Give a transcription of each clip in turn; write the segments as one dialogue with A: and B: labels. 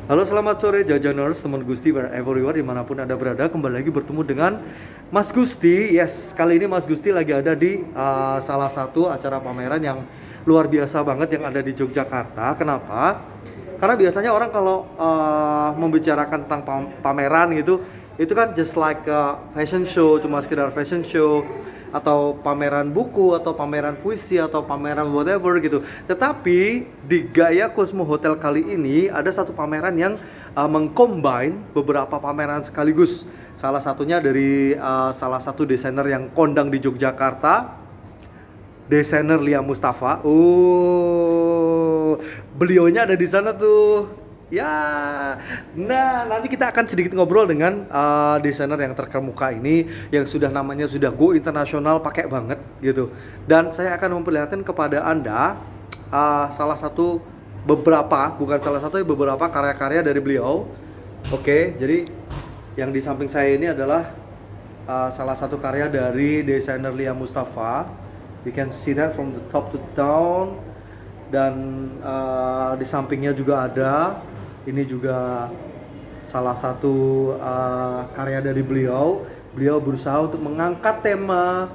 A: Halo, selamat sore Jajaners, teman Gusti wherever you are, dimanapun Anda berada. Kembali lagi bertemu dengan Mas Gusti. Yes, kali ini Mas Gusti lagi ada di salah satu acara pameran yang luar biasa banget yang ada di Yogyakarta. Kenapa? Karena biasanya orang kalau membicarakan tentang pameran gitu, itu kan just like a fashion show, cuma sekedar fashion show, atau pameran buku, atau pameran puisi, atau pameran whatever gitu. Tetapi di Gaya Cosmo Hotel kali ini ada satu pameran yang mengcombine beberapa pameran sekaligus. Salah satunya dari salah satu desainer yang kondang di Yogyakarta, desainer Lia Mustafa. Beliaunya ada di sana tuh. Ya, nah nanti kita akan sedikit ngobrol dengan desainer yang terkemuka ini yang sudah namanya sudah go internasional, pakai banget gitu. Dan saya akan memperlihatkan kepada Anda salah satu bukan salah satu, beberapa karya-karya dari beliau. Oke, jadi yang di samping saya ini adalah salah satu karya dari desainer Lia Mustafa. You can see that from the top to the down. Dan di sampingnya juga ada. Ini juga salah satu karya dari beliau. Beliau berusaha untuk mengangkat tema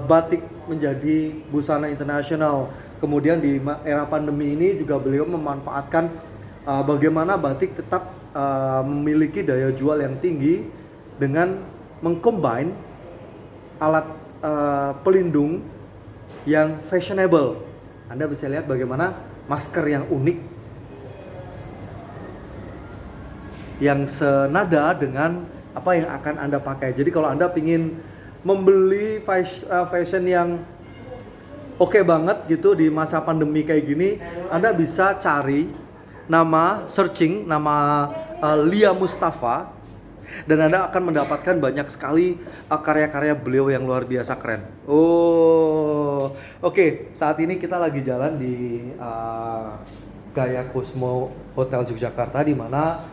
A: batik menjadi busana internasional. Kemudian di era pandemi ini juga beliau memanfaatkan bagaimana batik tetap memiliki daya jual yang tinggi dengan mengcombine alat pelindung yang fashionable. Anda bisa lihat bagaimana masker yang unik, yang senada dengan apa yang akan Anda pakai. Jadi kalau Anda ingin membeli fashion yang oke banget gitu di masa pandemi kayak gini, Anda bisa cari searching nama Lia Mustafa, dan Anda akan mendapatkan banyak sekali karya-karya beliau yang luar biasa keren. Oke. Saat ini kita lagi jalan di Gaya Cosmo Hotel Yogyakarta, di mana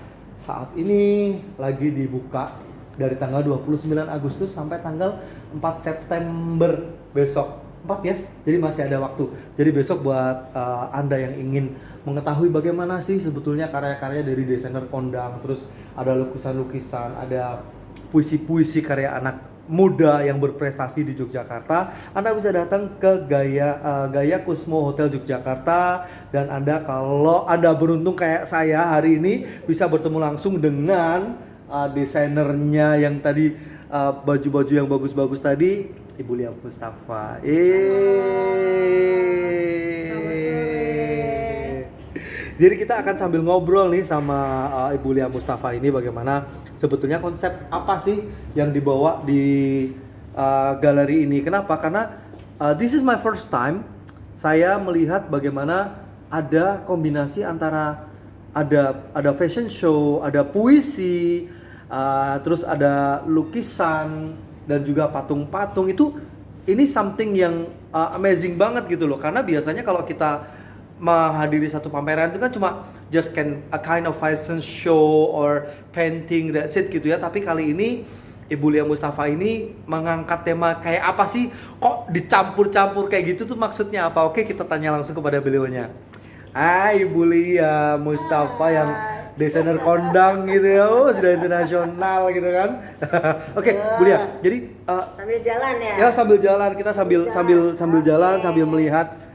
A: saat ini lagi dibuka dari tanggal 29 Agustus sampai tanggal 4 September besok. 4 ya, jadi masih ada waktu. Jadi besok buat Anda yang ingin mengetahui bagaimana sih sebetulnya karya-karya dari desainer kondang, terus ada lukisan-lukisan, ada puisi-puisi karya anak muda yang berprestasi di Yogyakarta, Anda bisa datang ke Gaya Cosmo Hotel Yogyakarta. Dan Anda, kalau Anda beruntung kayak saya hari ini, bisa bertemu langsung dengan desainernya yang tadi, baju-baju yang bagus-bagus tadi, Ibu Lia Mustafa. Jadi kita akan sambil ngobrol nih sama Ibu Lia Mustafa ini, bagaimana sebetulnya konsep apa sih yang dibawa di galeri ini. Kenapa? Karena this is my first time saya melihat bagaimana ada kombinasi antara ada fashion show, ada puisi, terus ada lukisan dan juga patung-patung. Ini something yang amazing banget gitu loh. Karena biasanya kalau kita menghadiri satu pameran itu kan cuma just a kind of fashion show or painting, that's it gitu ya. Tapi kali ini Ibu Lia Mustafa ini mengangkat tema kayak apa sih? Kok dicampur-campur kayak gitu tuh maksudnya apa? Oke, kita tanya langsung kepada beliaunya. Ibu Lia Mustafa yang desainer kondang gitu ya, sudah internasional gitu kan. Oke, Bu Lia. Jadi
B: sambil jalan ya.
A: Ya, sambil jalan, kita sambil jalan sambil melihat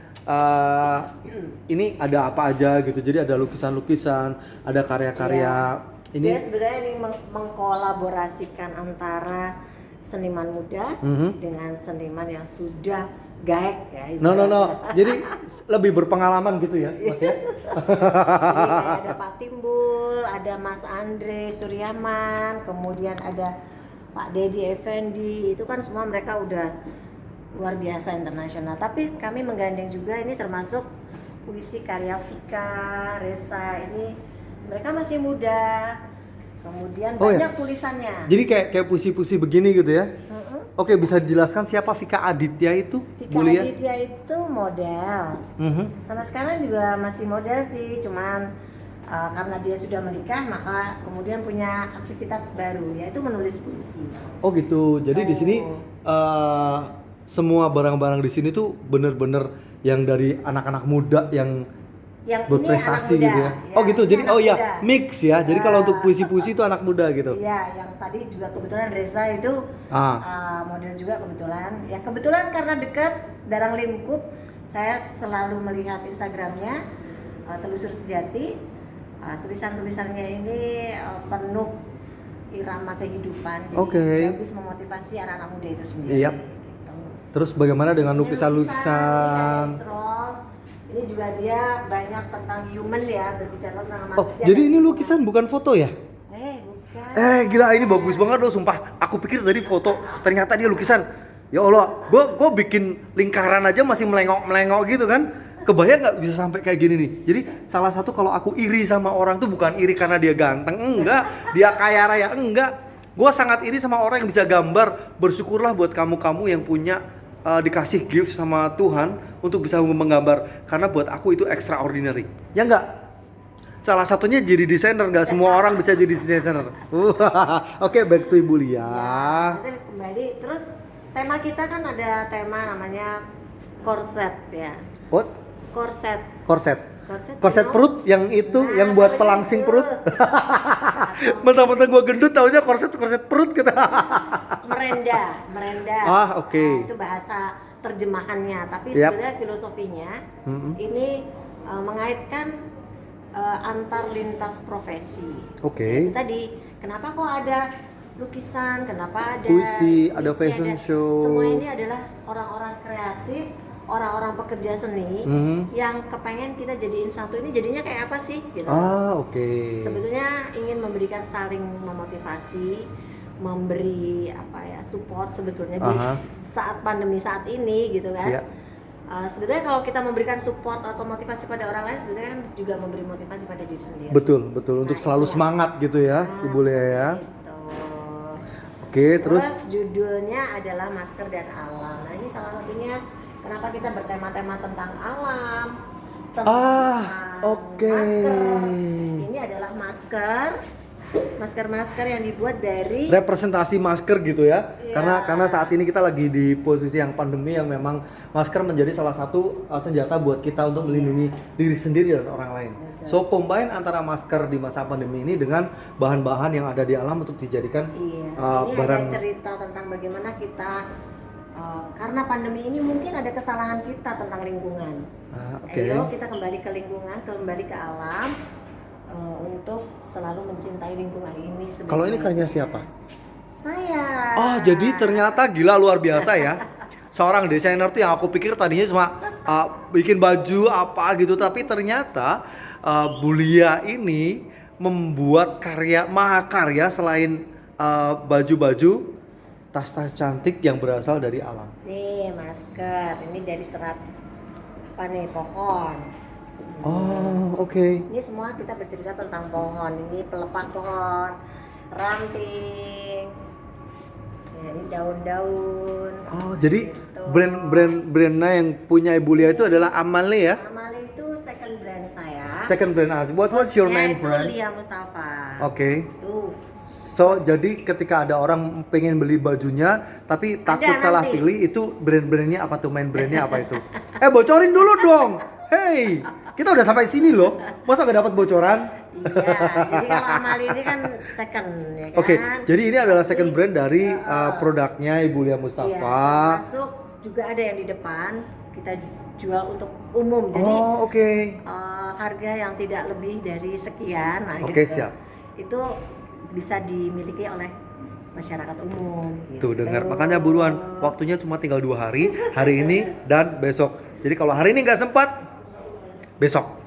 A: ini ada apa aja gitu. Jadi ada lukisan-lukisan, ada karya-karya. Ini
B: jadi sebenarnya ini mengkolaborasikan antara seniman muda dengan seniman yang sudah gaek ya.
A: No. Jadi lebih berpengalaman gitu ya, Mas ya.
B: Jadi ada Pak Timbul, ada Mas Andre Suryaman, kemudian ada Pak Dedi Effendi. Itu kan semua mereka udah luar biasa internasional. Tapi kami menggandeng juga, ini termasuk puisi karya Vika, Resa. Ini mereka masih muda. Kemudian banyak tulisannya.
A: Jadi kayak puisi-puisi begini gitu ya. Oke, bisa dijelaskan siapa Vika Aditya itu?
B: Vika Aditya itu model. Sampai sekarang juga masih model sih, cuman karena dia sudah menikah, maka kemudian punya aktivitas baru, yaitu menulis puisi.
A: Oh gitu. Jadi di sini semua barang-barang di sini tuh bener-bener yang dari anak-anak muda yang
B: Yang
A: buat
B: ini
A: prestasi
B: anak muda,
A: gitu ya. Oh gitu.
B: ini
A: Jadi
B: anak muda.
A: mix ya. Jadi
B: Ya.
A: kalau untuk puisi-puisi itu anak muda gitu.
B: Iya, yang tadi juga kebetulan Reza itu
A: Ah.
B: model juga kebetulan. Ya kebetulan karena dekat Darang Lingkup, saya selalu melihat Instagramnya Telusur Sejati. Tulisan-tulisannya ini penuh irama kehidupan. Jadi
A: Oke.
B: bagus memotivasi anak-anak muda itu sendiri.
A: Iya.
B: Gitu.
A: Terus bagaimana dengan
B: Ini
A: lukisan-lukisan?
B: Ini juga dia banyak tentang human ya, berbicara tentang
A: Oh,
B: manusia.
A: jadi
B: dan
A: ini
B: lingkungan.
A: lukisan bukan foto ya?
B: Bukan.
A: Gila ini bagus banget loh sumpah. Aku pikir tadi foto, ternyata dia lukisan. Ya Allah, gua bikin lingkaran aja masih melengok-melengok gitu kan. Kebayang nggak bisa sampai kayak gini nih. Jadi salah satu kalau aku iri sama orang tuh bukan iri karena dia ganteng, enggak. Dia kaya raya, enggak. Gua sangat iri sama orang yang bisa gambar. Bersyukurlah buat kamu-kamu yang punya dikasih gift sama Tuhan untuk bisa menggambar. Karena buat aku itu extraordinary. Ya enggak? Salah satunya jadi desainer, nggak semua orang bisa jadi desainer. Oke, back to Ibu Lia.
B: Nanti kembali terus tema kita kan ada tema namanya korset ya.
A: What?
B: Korset.
A: Korset.
B: Korset
A: Perut yang itu
B: Nah,
A: yang buat
B: namanya
A: pelangsing
B: itu.
A: perut. Mentang-mentang gua gendut taunya korset perut kita.
B: Merenda.
A: Oke.
B: Nah, itu bahasa terjemahannya, tapi
A: Yap.
B: sebenarnya filosofinya ini mengaitkan antar lintas profesi.
A: Oke.
B: Itu tadi, kenapa kok ada lukisan, kenapa ada
A: Puisi, ada fashion show.
B: Semua ini adalah orang-orang kreatif, orang-orang pekerja seni yang kepengen kita jadiin satu. Ini jadinya kayak apa sih? Gitu.
A: Oke.
B: Sebetulnya ingin memberikan saling memotivasi, memberi support sebetulnya di saat pandemi saat ini gitu kan.
A: Iya.
B: Sebetulnya kalau kita memberikan support atau motivasi pada orang lain, sebetulnya kan juga memberi motivasi pada diri sendiri.
A: Betul. Untuk selalu
B: itulah.
A: semangat gitu ya, Ibu Lia ya.
B: Gitu.
A: Oke, terus
B: judulnya adalah Masker dan Alam. Nah, ini salah satunya kenapa kita bertema-tema tentang alam.
A: Oke.
B: Masker. Ini adalah masker yang dibuat dari
A: representasi masker gitu ya.
B: Iya.
A: Karena saat ini kita lagi di posisi yang pandemi yang memang masker menjadi salah satu senjata buat kita untuk melindungi diri sendiri dan orang lain.
B: Betul.
A: So combine antara masker di masa pandemi ini dengan bahan-bahan yang ada di alam untuk dijadikan
B: ini
A: barang.
B: ada cerita tentang bagaimana kita karena pandemi ini mungkin ada kesalahan kita tentang lingkungan.
A: Oke.
B: Ayo kita kembali ke lingkungan, kembali ke alam untuk selalu mencintai lingkungan ini.
A: Kalau ini karya siapa?
B: Saya.
A: Jadi ternyata gila luar biasa ya. Seorang desainer tuh yang aku pikir tadinya cuma bikin baju apa gitu, tapi ternyata Bu Lia ini membuat mahakarya selain baju-baju, tas-tas cantik yang berasal dari alam.
B: Nih masker, ini dari serat pohon.
A: Oke.
B: Ini semua kita bercerita tentang pohon. Ini pelepah pohon, ranting. Ya, ini daun-daun.
A: Jadi
B: gitu.
A: brand-brandnya yang punya Ibu Lia itu adalah Amale ya?
B: Amale itu second brand saya.
A: Second brand. What's your
B: Hostnya
A: main
B: itu
A: brand?
B: Lia Mustafa.
A: Oke.
B: Tuh.
A: So jadi ketika ada orang pengen beli bajunya tapi takut salah
B: nanti.
A: pilih, itu brand-brandnya apa tuh, main brandnya apa itu? Bocorin dulu dong. Hey, kita udah sampai sini loh. Masa gak dapat bocoran?
B: Iya, jadi kalau Amale ini kan second ya kan.
A: Oke, jadi ini adalah
B: Tapi,
A: second brand dari produknya Ibu Lia Mustafa.
B: Iya, masuk juga ada yang di depan kita jual untuk umum. Jadi
A: Oke.
B: harga yang tidak lebih dari sekian. Nah,
A: Oke,
B: gitu.
A: siap.
B: Itu bisa dimiliki oleh masyarakat umum.
A: Tuh
B: gitu.
A: dengar, makanya buruan. Waktunya cuma tinggal 2 hari, hari ini dan besok. Jadi kalau hari ini nggak sempat, besok.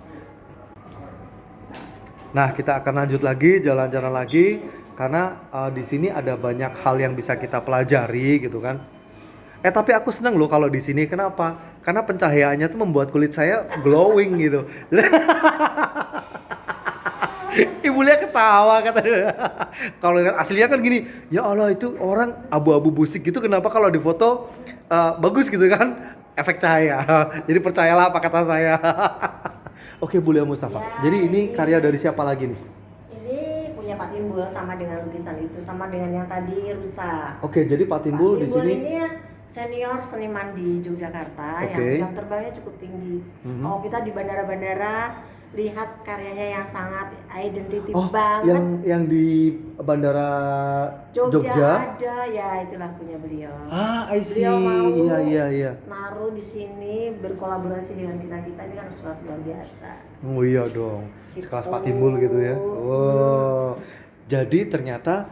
A: Nah, kita akan lanjut lagi, jalan-jalan lagi, karena di sini ada banyak hal yang bisa kita pelajari gitu kan. Tapi aku seneng loh kalau di sini. Kenapa? Karena pencahayaannya tuh membuat kulit saya glowing gitu. Ibu Lia ketawa katanya. Kalau lihat aslinya kan gini, ya Allah itu orang abu-abu busik gitu, kenapa kalau di foto bagus gitu kan, efek cahaya. Jadi percayalah apa kata saya. Oke, Bu Lia Mustafa.
B: Ya,
A: Jadi ini karya dari siapa lagi nih?
B: Ini punya Pak Timbul, sama dengan lukisan itu, sama dengan yang tadi rusak.
A: Oke, jadi Pak Timbul di sini.
B: Ini senior seniman di Yogyakarta
A: Oke.
B: yang jam terbangnya cukup tinggi. Kalau kita di bandara-bandara lihat karyanya yang sangat identitif
A: Oh,
B: banget.
A: yang di Bandara Jogja.
B: Ada ya, itulah punya beliau.
A: I see.
B: Beliau mau
A: Iya.
B: naruh di sini, berkolaborasi dengan kita ini kan suatu luar biasa.
A: Oh iya dong.
B: Gitu.
A: Sekelas Pak Timbul gitu ya. Wow. Jadi ternyata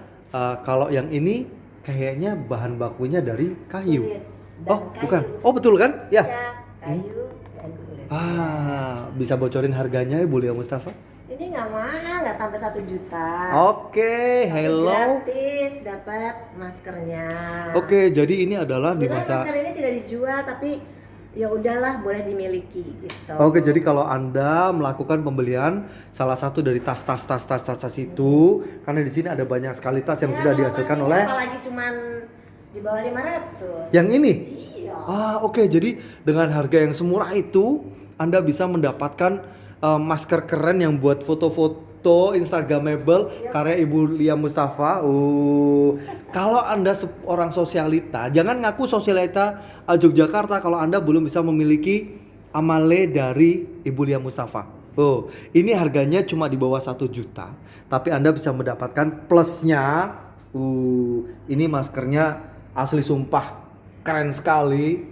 A: kalau yang ini kayaknya bahan bakunya dari kayu.
B: Kulit dan kayu.
A: Bukan. Oh, betul kan? Ya.
B: Ya, kayu dan kulit.
A: Bisa bocorin harganya ya, Bu Lia Mustafa?
B: Ini nggak mahal, nggak sampai 1 juta.
A: Oke,
B: Tapi
A: hello.
B: gratis dapat maskernya.
A: Oke, jadi ini adalah di
B: Sebenarnya
A: masa.
B: masker ini tidak dijual, tapi ya udahlah, boleh dimiliki gitu.
A: Oke, jadi kalau Anda melakukan pembelian salah satu dari tas itu, karena di sini ada banyak sekali tas yang
B: Ya,
A: sudah dihasilkan
B: masih,
A: oleh
B: apalagi cuman di bawah 500.
A: yang ini.
B: Iya.
A: Oke, jadi dengan harga yang semurah itu Anda bisa mendapatkan masker keren yang buat foto-foto Instagramable karya Ibu Lia Mustafa. Kalau Anda seorang sosialita, jangan ngaku sosialita Yogyakarta kalau Anda belum bisa memiliki amale dari Ibu Lia Mustafa. Ini harganya cuma di bawah 1 juta, tapi Anda bisa mendapatkan plusnya. Ini maskernya asli sumpah keren sekali.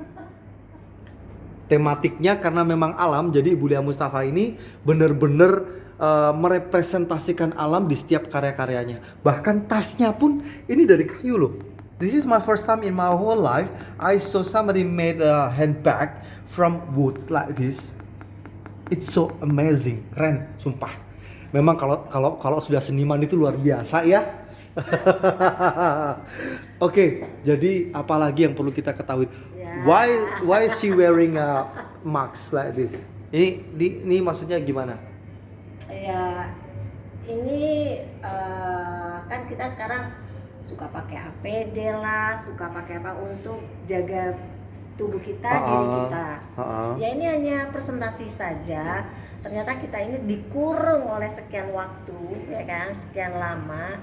A: Tematiknya karena memang alam, jadi Ibu Lia Mustafa ini bener-bener merepresentasikan alam di setiap karya-karyanya. Bahkan tasnya pun ini dari kayu loh. This is my first time in my whole life I saw somebody made a handbag from wood like this. It's so amazing, keren, sumpah. Memang kalau sudah seniman itu luar biasa ya. Oke, jadi apalagi yang perlu kita ketahui?
B: Ya.
A: Why is she wearing a mask like this? Ini maksudnya gimana?
B: Ya, ini kan kita sekarang suka pakai APD lah, suka pakai apa untuk jaga tubuh kita, diri kita. Ya ini hanya presentasi saja. Ternyata kita ini dikurung oleh sekian waktu, ya kan, sekian lama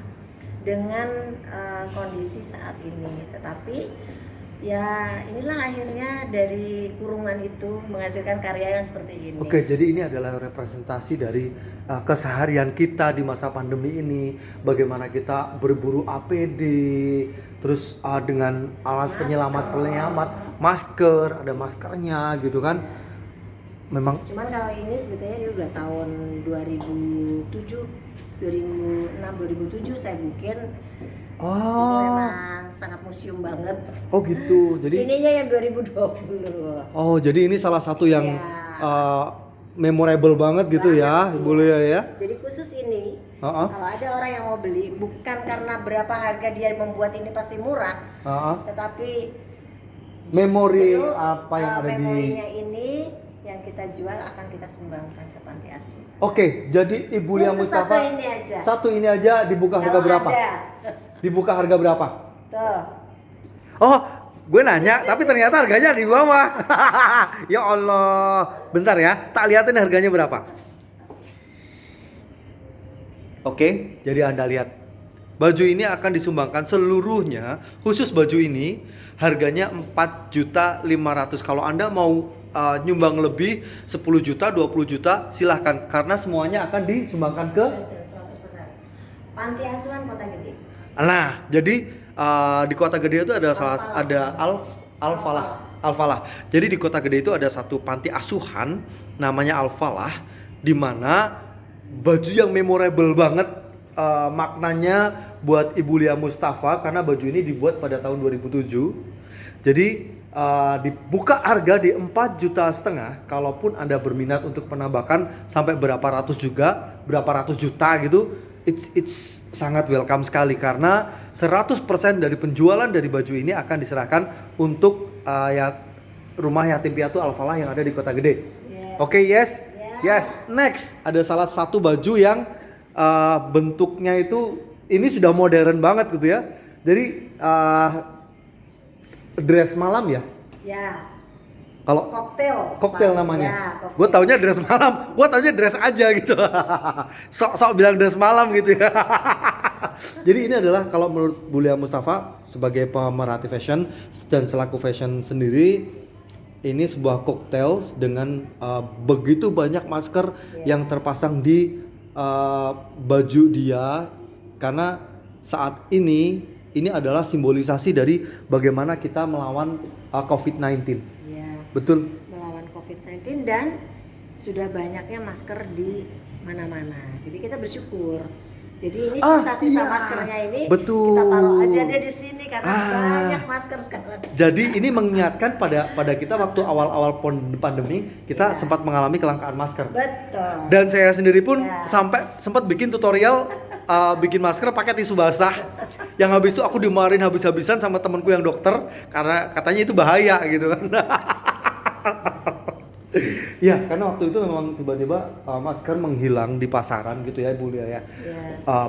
B: dengan kondisi saat ini. Tetapi ya inilah akhirnya dari kurungan itu menghasilkan karya yang seperti ini.
A: Oke, jadi ini adalah representasi dari keseharian kita di masa pandemi ini. Bagaimana kita berburu APD, terus dengan alat penyelamat, masker, ada maskernya gitu kan. Memang.
B: Cuman kalau ini sebetulnya dia udah tahun 2007, 2006, 2007 saya bikin. Itu memang sangat museum banget.
A: Oh gitu. Jadi
B: ininya yang 2020.
A: Oh, jadi ini salah satu yang memorable banget gitu ya, Ibu Lia ya.
B: Jadi khusus ini, kalau ada orang yang mau beli, bukan karena berapa harga dia membuat ini pasti murah, tetapi
A: memori apa yang ada di
B: memorinya ini yang kita jual akan kita sumbangkan ke panti asuhan.
A: Oke, jadi Ibu Lia Mustafa satu ini aja dibuka harga berapa? Dibuka harga berapa?
B: Tuh.
A: Oh, gue nanya tapi ternyata harganya di bawah. Ya Allah. Bentar ya, tak liatin harganya berapa. Oke, jadi Anda lihat. Baju ini akan disumbangkan seluruhnya, khusus baju ini harganya 4.500.000. Kalau Anda mau nyumbang lebih 10 juta, 20 juta silahkan, karena semuanya akan disumbangkan ke
B: 100%. Panti asuhan Kota Gede.
A: Nah, jadi di Kota Gede itu ada Al-Falah. Jadi di Kota Gede itu ada satu panti asuhan namanya Al-Falah, di mana baju yang memorable banget maknanya buat Ibu Lia Mustafa karena baju ini dibuat pada tahun 2007. Jadi dibuka harga di 4,5 juta. Kalaupun Anda berminat untuk penambahan sampai berapa ratus juta gitu, it's sangat welcome sekali karena 100% dari penjualan dari baju ini akan diserahkan untuk rumah yatim piatu Al-Falah yang ada di Kota Gede. Oke, yes. Next, ada salah satu baju yang bentuknya itu ini sudah modern banget gitu ya. Jadi dress malam ya?
B: Ya.
A: Kalau koktail namanya.
B: Ya,
A: gue taunya dress malam, gue taunya dress aja gitu. Sok bilang dress malam gitu ya. Jadi ini adalah kalau menurut Bu Lia Mustafa sebagai pemerhati fashion dan selaku fashion sendiri, ini sebuah koktail dengan begitu banyak masker yang terpasang di baju dia, karena saat ini adalah simbolisasi dari bagaimana kita melawan COVID-19.
B: Ya,
A: Betul.
B: melawan COVID-19 dan sudah banyaknya masker di mana-mana. Jadi kita bersyukur. Jadi ini sisa-sisa
A: iya.
B: maskernya ini
A: Betul.
B: kita taruh aja deh di sini karena banyak masker sekarang.
A: Jadi ini mengingatkan pada kita waktu awal-awal pandemi kita sempat mengalami kelangkaan masker.
B: Betul.
A: Dan saya sendiri pun sampai sempat bikin tutorial bikin masker pakai tisu basah. Yang habis itu aku dimarahin habis-habisan sama temanku yang dokter karena katanya itu bahaya gitu kan. Ya, karena waktu itu memang tiba-tiba masker menghilang di pasaran gitu ya Ibu Lia ya.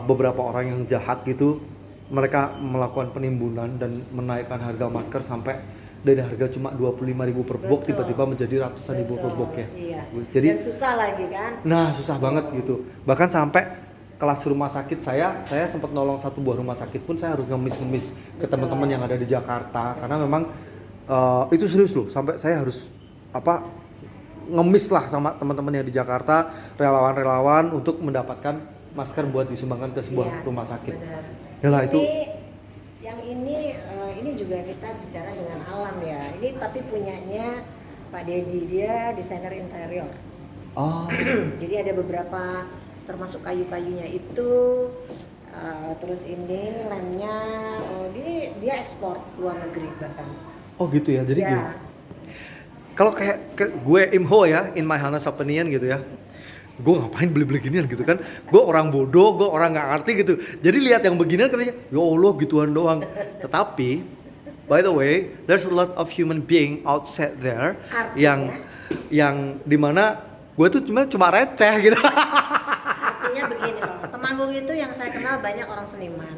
A: Beberapa orang yang jahat gitu, mereka melakukan penimbunan dan menaikkan harga masker sampai dari harga cuma 25.000 per box tiba-tiba menjadi ratusan ribu per box ya.
B: Iya.
A: Jadi
B: dan susah lagi kan.
A: Nah, susah banget gitu. Bahkan sampai kelas rumah sakit saya sempat nolong satu buah rumah sakit pun saya harus ngemis-ngemis ke teman-teman yang ada di Jakarta karena memang itu serius loh, sampai saya harus ngemis lah sama teman-teman yang di Jakarta, relawan-relawan untuk mendapatkan masker buat disumbangkan ke sebuah rumah sakit.
B: Benar.
A: Yalah itu.
B: Yang ini juga kita bicara dengan alam ya. Ini tapi punyanya Pak Dedi, dia desainer interior.
A: Oh.
B: Jadi ada beberapa termasuk kayu-kayunya itu, terus ini lemnya, dia ekspor luar negeri bahkan.
A: Oh gitu ya. Jadi gini. Kalau kayak gue Imho ya, in my honest opinion gitu ya, gue ngapain beli-beli ginian gitu kan, gue orang bodoh, gue orang nggak ngerti gitu, jadi lihat yang beginian katanya, ya Allah gituan doang. Tetapi, by the way, there's a lot of human being outside there yang dimana gue tuh cuma receh gitu.
B: Artinya begini loh, Temanggung itu yang saya kenal banyak orang seniman.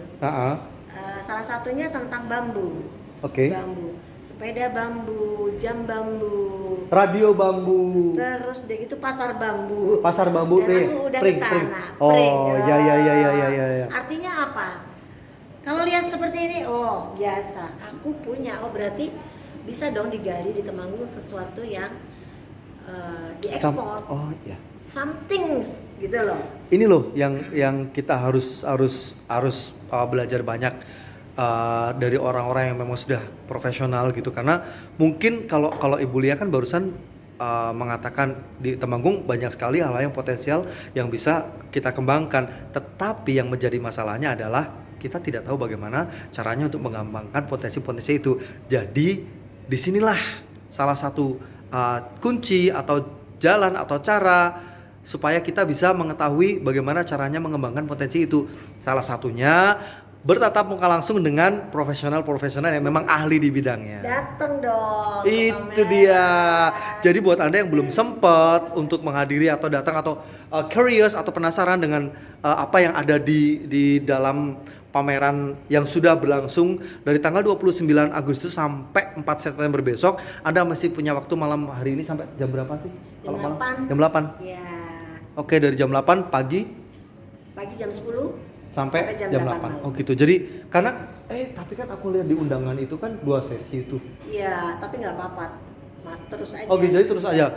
B: Salah satunya tentang bambu.
A: Oke.
B: Bambu. Sepeda bambu, jam bambu,
A: radio bambu,
B: terus deh itu pasar bambu.
A: Pasar bambu
B: dan aku udah kesana.
A: Oh ya.
B: Artinya apa? Kalau lihat seperti ini, oh biasa. Aku punya, oh berarti bisa dong digali di Temanggung sesuatu yang diekspor.
A: Oh ya.
B: Something gitu loh.
A: Ini loh yang kita harus belajar banyak. Dari orang-orang yang memang sudah profesional gitu, karena mungkin kalau Ibu Lia kan barusan mengatakan di Temanggung banyak sekali hal yang potensial yang bisa kita kembangkan, tetapi yang menjadi masalahnya adalah kita tidak tahu bagaimana caranya untuk mengembangkan potensi-potensi itu. Jadi disinilah salah satu kunci atau jalan atau cara supaya kita bisa mengetahui bagaimana caranya mengembangkan potensi itu. Salah satunya bertatap muka langsung dengan profesional yang memang ahli di bidangnya.
B: Datang dong.
A: Itu dia. Jadi buat Anda yang belum sempat untuk menghadiri atau datang atau curious atau penasaran dengan apa yang ada di dalam pameran yang sudah berlangsung dari tanggal 29 Agustus sampai 4 September besok, Anda masih punya waktu malam hari ini sampai jam berapa sih?
B: Jam 8.
A: Jam 8.
B: Iya.
A: Oke, dari jam 8 pagi
B: jam 10
A: sampai jam 8. Oh gitu. Jadi karena tapi kan aku lihat di undangan itu kan 2 sesi itu.
B: Iya, tapi nggak apa-apa. Terus aja.
A: Oh gitu, jadi terus aja.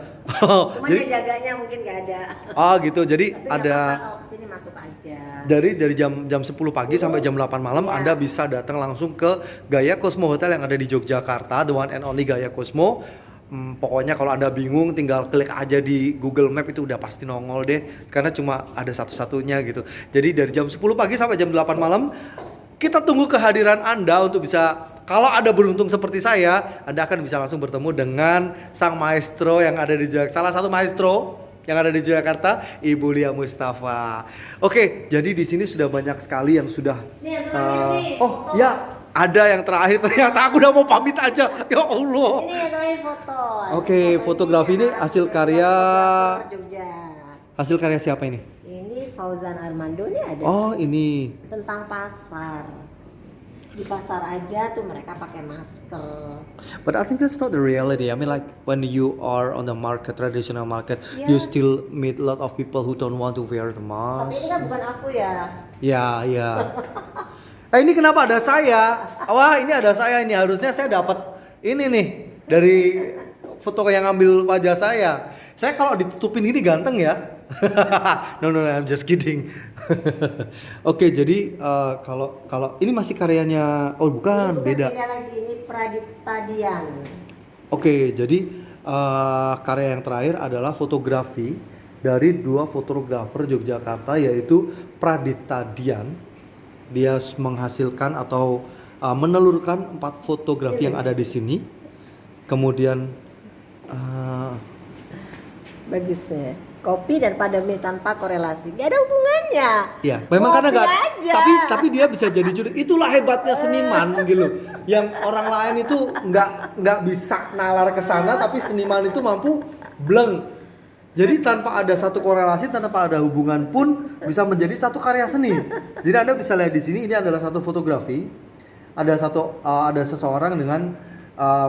B: Cuma
A: jadi,
B: jaganya mungkin nggak ada.
A: Oh gitu. Jadi
B: tapi
A: ada
B: kalau kesini masuk aja.
A: dari jam 10 pagi sampai jam 8 malam Anda bisa datang langsung ke Gaya Cosmo Hotel yang ada di Yogyakarta, the one and only Gaya Cosmo. Pokoknya kalau Anda bingung tinggal klik aja di Google Map, itu udah pasti nongol deh, karena cuma ada satu-satunya gitu. Jadi dari jam 10 pagi sampai jam 8 malam kita tunggu kehadiran Anda untuk bisa, kalau ada beruntung seperti saya, Anda akan bisa langsung bertemu dengan sang maestro yang ada di Jakarta, salah satu maestro yang ada di Jakarta, Ibu Lia Mustafa. Oke, jadi di sini sudah banyak sekali yang sudah ada yang terakhir, ternyata aku udah mau pamit aja. Ya Allah.
B: Ini yang terakhir foto.
A: Oke, fotografi ini hasil karya
B: Jogja.
A: Hasil karya siapa ini?
B: Ini Fauzan Armando, ini ada.
A: Oh, ini.
B: Tentang pasar. Di pasar aja tuh mereka pakai masker.
A: But I think that's not the reality. I mean, like when you are on the market, traditional market, you still meet a lot of people who don't want to wear the mask.
B: Tapi ini kan bukan aku ya.
A: Ya. Ini kenapa ada saya? Wah, ini ada saya ini. Harusnya saya dapat ini nih dari foto yang ngambil wajah saya. Saya kalau ditutupin ini ganteng ya. No, I'm just kidding. Oke, jadi kalau ini masih karyanya, oh bukan, beda.
B: Beda lagi, ini Pradita Dian.
A: Oke, jadi karya yang terakhir adalah fotografi dari dua fotografer Yogyakarta, yaitu Pradita Dian. Dia menghasilkan atau menelurkan 4 fotografi yang ada di sini. Kemudian
B: Bagus ya. Kopi dan pandemi tanpa korelasi. Gak ada hubungannya.
A: ya, memang
B: Kopi
A: karena nggak,
B: aja.
A: tapi dia bisa jadi juri. Itulah hebatnya seniman gitu. Yang orang lain itu nggak bisa nalar ke sana, tapi seniman itu mampu bleng. Jadi tanpa ada satu korelasi, tanpa ada hubungan pun bisa menjadi satu karya seni. Jadi Anda bisa lihat di sini, ini adalah satu fotografi. Ada seseorang dengan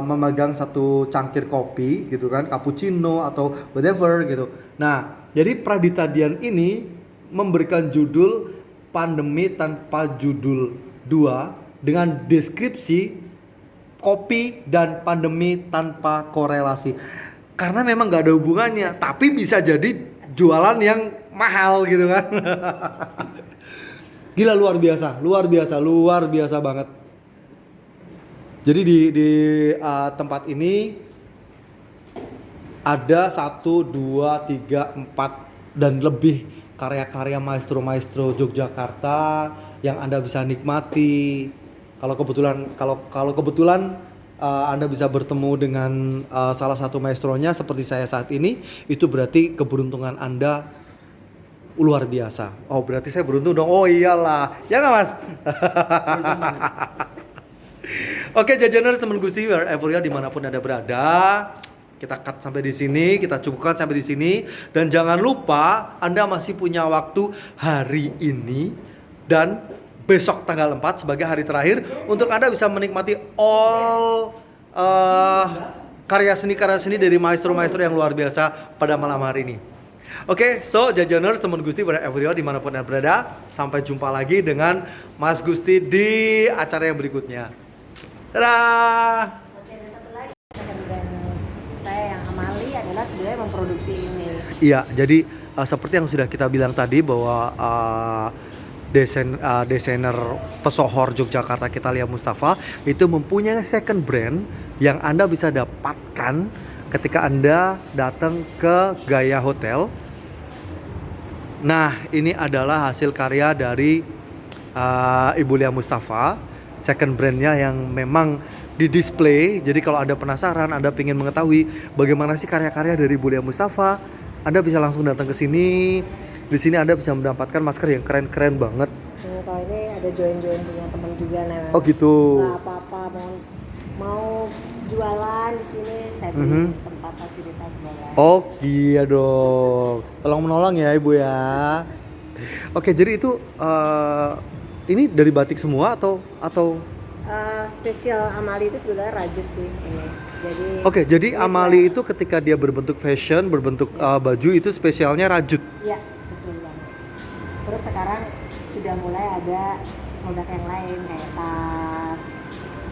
A: memegang satu cangkir kopi gitu kan, cappuccino atau whatever gitu. Nah, jadi Pradita Dian ini memberikan judul Pandemi Tanpa Judul 2 dengan deskripsi kopi dan pandemi tanpa korelasi. Karena memang nggak ada hubungannya, tapi bisa jadi jualan yang mahal gitu kan. Gila, luar biasa banget. Jadi di tempat ini ada 1, 2, 3, 4 dan lebih karya-karya maestro-maestro Yogyakarta yang Anda bisa nikmati. Kalau kebetulan Anda bisa bertemu dengan salah satu maestronya seperti saya saat ini, itu berarti keberuntungan Anda luar biasa. Oh, berarti saya beruntung dong. Oh iyalah, ya nggak Mas? Oke, jajaners teman Gusti, wherever you are, dimanapun Anda berada, kita cut sampai di sini, kita cukupkan sampai di sini, dan jangan lupa Anda masih punya waktu hari ini dan besok tanggal 4 sebagai hari terakhir untuk Anda bisa menikmati all karya seni dari maestro-maestro yang luar biasa pada malam hari ini. Oke, so jajaners teman Gusti, wherever you are, dimanapun Anda berada, sampai jumpa lagi dengan Mas Gusti di acara yang berikutnya. Dadah.
B: Masih ada satu lagi, dan saya yang Amali adalah sebenarnya memproduksi ini.
A: Iya, jadi seperti yang sudah kita bilang tadi bahwa desainer pesohor Yogyakarta kita, Lia Mustafa, itu mempunyai second brand yang Anda bisa dapatkan ketika Anda datang ke Gaya Hotel. Nah, ini adalah hasil karya dari Ibu Lia Mustafa. Second brandnya yang memang di display. Jadi kalau Anda penasaran, Anda ingin mengetahui bagaimana sih karya-karya dari Ibu Lia Mustafa, Anda bisa langsung datang ke sini. Di sini Anda bisa mendapatkan masker yang keren-keren banget.
B: Kalau ini ada join-join punya teman juga, nah.
A: Oh gitu.
B: Nggak apa-apa, mau jualan di sini, saya beri tempat fasilitas jualan.
A: Oh iya dong. Tolong menolong ya Ibu ya. Oke, jadi itu ini dari batik semua atau
B: Spesial Amali itu sebenarnya rajut sih ini.
A: Jadi Amali itu ketika dia berbentuk fashion, berbentuk baju, itu spesialnya rajut.
B: Iya, betul banget. Terus sekarang sudah mulai ada produk yang lain kayak tas,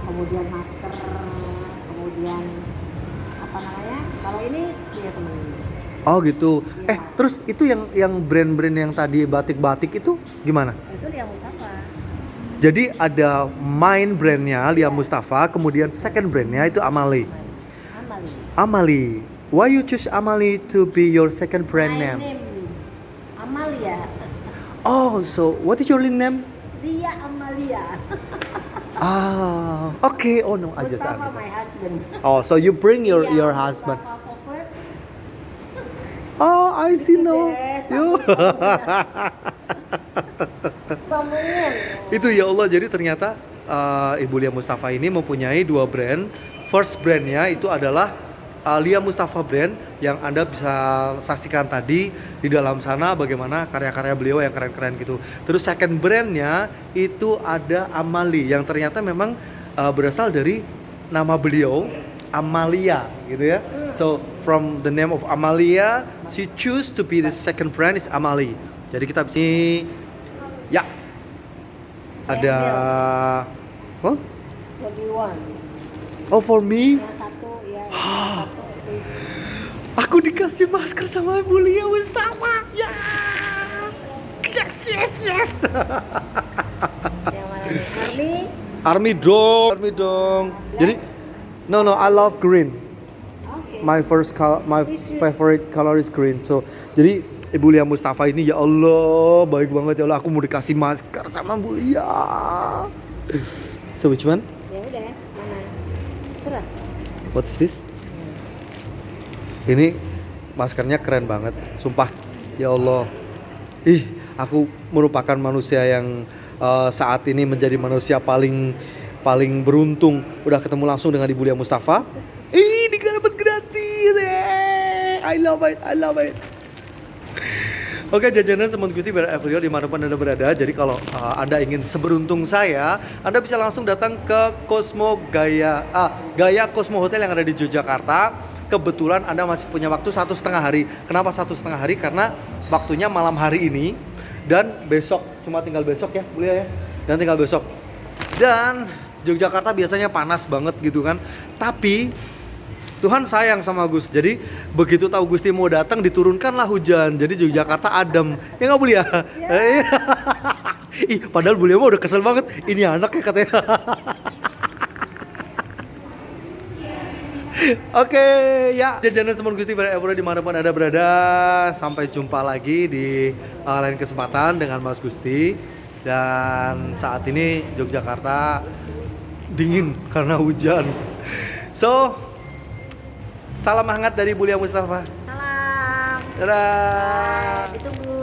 B: kemudian masker, kemudian apa namanya? Kalau ini punya temen.
A: Oh gitu.
B: Ya.
A: Terus itu yang brand-brand yang tadi batik-batik itu gimana?
B: Itu Lia Mustafa.
A: Jadi ada main brandnya Lia Mustafa, kemudian second brandnya itu Amali. Amali. Why you choose Amali to be your second brand
B: My
A: name?
B: Amalia.
A: Oh, so what is your name?
B: Lia Amalia.
A: Okay. Oh no, I just
B: Mustafa my husband.
A: Oh, so you bring your
B: Lia
A: husband.
B: Mustafa Fokus.
A: Oh, I see now. Yo. Itu ya Allah, jadi ternyata Ibu Lia Mustafa ini mempunyai 2 brand. First brandnya itu adalah Lia Mustafa brand yang Anda bisa saksikan tadi di dalam sana bagaimana karya-karya beliau yang keren-keren gitu. Terus second brandnya itu ada Amali yang ternyata memang berasal dari nama beliau, Amalia gitu ya. So from the name of Amalia, she choose to be the second brand is Amali. Jadi kita sini ya ada
B: What do you want?
A: oh for me
B: Yang satu ya, yang satu please.
A: Aku dikasih masker sama Bulia Mustafa. Ya. Yes, yes, yes.
B: Yang mana nih?
A: Army dong. Jadi, no, I love green.
B: Oke.
A: My
B: This is-
A: favorite color is green. So, jadi Ibu Lia Mustafa ini ya Allah, baik banget ya Allah. Aku mau dikasih masker sama Bu Lia. So which one?
B: Ya udah, mana? Serah.
A: What's this? Ini maskernya keren banget, sumpah. Ya Allah. Ih, aku merupakan manusia yang saat ini menjadi manusia paling beruntung udah ketemu langsung dengan Ibu Lia Mustafa. Ini dapat gratis. I love it. Oke, jajanan Semut Gusti Bar Avril dimanapun Anda berada. Jadi kalau Anda ingin seberuntung saya, Anda bisa langsung datang ke Gaya Cosmo Hotel yang ada di Yogyakarta. Kebetulan Anda masih punya waktu 1,5 hari. Kenapa 1,5 hari? Karena waktunya malam hari ini dan besok, cuma tinggal besok ya, boleh ya. Dan tinggal besok. Dan Yogyakarta biasanya panas banget gitu kan. Tapi Tuhan sayang sama Gus. Jadi begitu tahu Gusti mau datang diturunkanlah hujan. Jadi Yogyakarta adem. Ya nggak boleh ya? Ih, padahal beliau mah udah kesel banget. Ini anak ya katanya. Oke, ya jajanan Semut Gusti Bar Avril dimanapun Anda berada. Sampai jumpa lagi di lain kesempatan dengan Mas Gusti. Dan saat ini Yogyakarta dingin karena hujan. So, salam hangat dari Bu Lia Mustafa.
B: Salam.
A: Dadah.
B: Ditunggu.